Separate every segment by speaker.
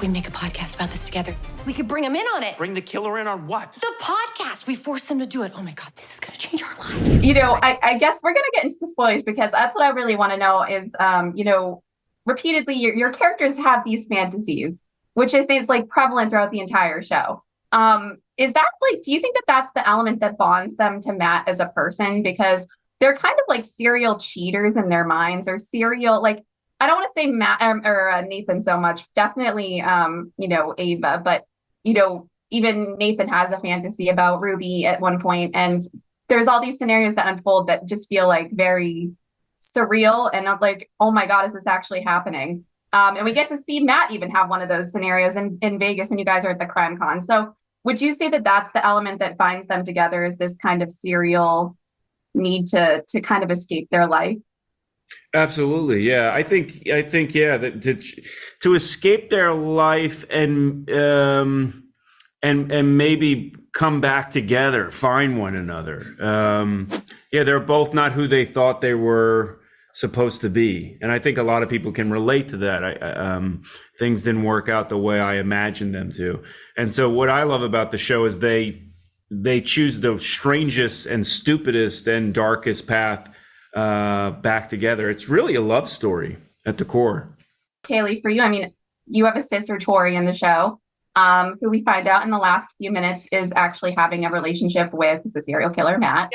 Speaker 1: we make a podcast about this together? We could bring him in on it.
Speaker 2: Bring the killer in on what?
Speaker 1: The podcast. We force them to do it. Oh my God, this is going to change our lives.
Speaker 3: You know, I guess we're going to get into the spoilers because that's what I really want to know is, you know, repeatedly your characters have these fantasies, which is like prevalent throughout the entire show. Is that like, do you think that that's the element that bonds them to Matt as a person? Because they're kind of like serial cheaters in their minds, or serial, like, I don't want to say Matt or Nathan so much, definitely, you know, Ava, but, you know, even Nathan has a fantasy about Ruby at one point, and there's all these scenarios that unfold that just feel like very surreal and not like, oh my God, is this actually happening? And we get to see Matt even have one of those scenarios in Vegas when you guys are at the crime con. So would you say that that's the element that binds them together, is this kind of serial need to kind of escape their life?
Speaker 4: Absolutely. Yeah. I think, yeah, that to escape their life and maybe come back together, find one another. Yeah, they're both not who they thought they were supposed to be. And I think a lot of people can relate to that. Things didn't work out the way I imagined them to. And so what I love about the show is they choose the strangest and stupidest and darkest path back together. It's really a love story at the core.
Speaker 3: Kaley, for you, I mean, you have a sister, Tori, in the show, who we find out in the last few minutes is actually having a relationship with the serial killer, Matt.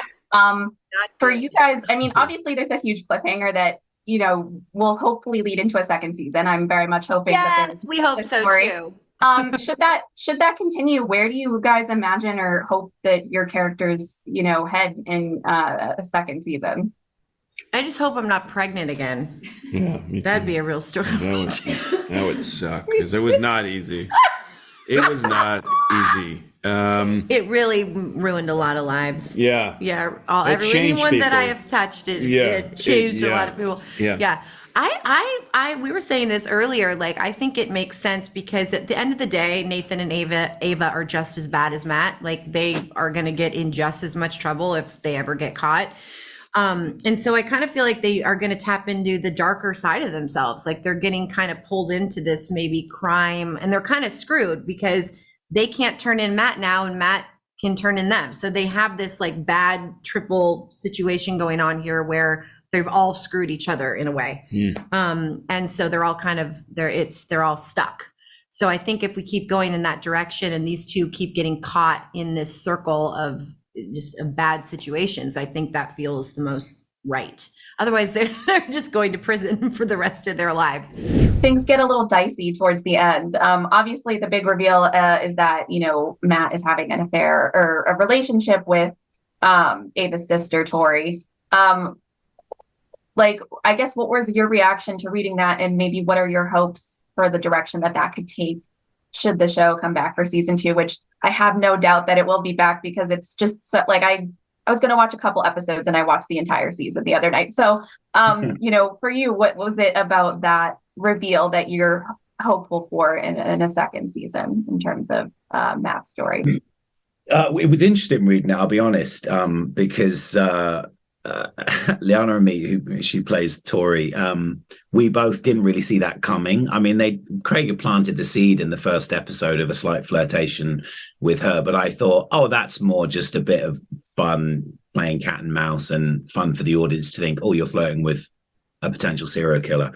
Speaker 3: For you guys, I mean, obviously there's a huge cliffhanger that, you know, will hopefully lead into a second season. I'm very much hoping that
Speaker 5: we hope so too.
Speaker 3: Should that continue, where do you guys imagine or hope that your characters, you know, head in a second season?
Speaker 5: I just hope I'm not pregnant again.
Speaker 4: Yeah,
Speaker 5: that'd be a real story.
Speaker 4: That would suck, because it was not easy. It was not easy.
Speaker 5: It really ruined a lot of lives.
Speaker 4: Yeah.
Speaker 5: Yeah. Anyone that I have touched, it changed a lot of people. Yeah. We were saying this earlier, like, I think it makes sense because at the end of the day, Nathan and Ava are just as bad as Matt. Like, they are going to get in just as much trouble if they ever get caught. And so I kind of feel like they are going to tap into the darker side of themselves. Like, they're getting kind of pulled into this maybe crime, and they're kind of screwed because they can't turn in Matt now and Matt can turn in them. So they have this like bad triple situation going on here where they've all screwed each other in a way. And so they're all kind of they're all stuck. So I think if we keep going in that direction and these two keep getting caught in this circle of bad situations, I think that feels the most right. Otherwise, they're just going to prison for the rest of their lives.
Speaker 3: Things get a little dicey towards the end. Obviously, the big reveal is that, you know, Matt is having an affair or a relationship with Ava's sister, Tori. Like, I guess, what was your reaction to reading that, and maybe what are your hopes for the direction that could take should the show come back for season 2, which I have no doubt that it will be back, because it's just so, like, I was going to watch a couple episodes and I watched the entire season the other night. So, you know, for you, what was it about that reveal that you're hopeful for in a second season in terms of Matt's story?
Speaker 6: It was interesting reading it, I'll be honest, because Liana and me, she plays Tori, we both didn't really see that coming. I mean, Craig had planted the seed in the first episode of a slight flirtation with her, but I thought, oh, that's more just a bit of fun playing cat and mouse and fun for the audience to think, oh, you're flirting with a potential serial killer.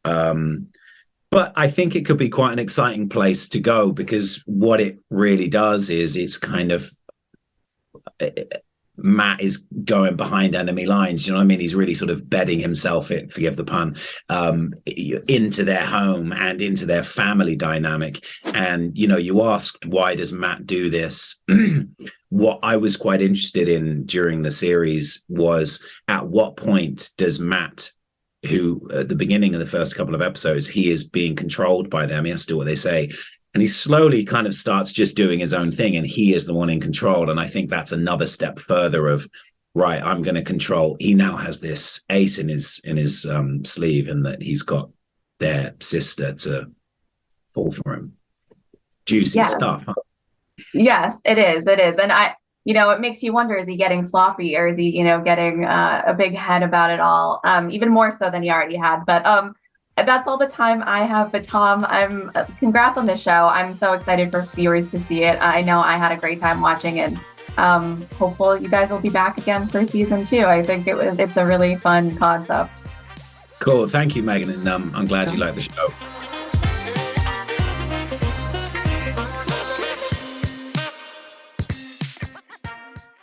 Speaker 6: But I think it could be quite an exciting place to go, because what it really does is it's kind of Matt is going behind enemy lines. You know what I mean? He's really sort of bedding himself, forgive the pun, into their home and into their family dynamic. And, you know, you asked, why does Matt do this? What I was quite interested in during the series was, at what point does Matt, who at the beginning of the first couple of episodes, he is being controlled by them. He has to do what they say. And he slowly kind of starts just doing his own thing, and he is the one in control. And I think that's another step further of, right, I'm going to control. He now has this ace in his sleeve, and that he's got their sister to fall for him. Juicy stuff. Huh?
Speaker 3: Yes, it is. It is. And you know, it makes you wonder, is he getting sloppy, or is he, you know, getting a big head about it all? Even more so than he already had. But That's all the time I have. But Tom, congrats on this show. I'm so excited for viewers to see it. I know I had a great time watching it. Hopeful you guys will be back again for season 2. I think it's a really fun concept.
Speaker 6: Cool. Thank you, Megan. And I'm glad you like the show.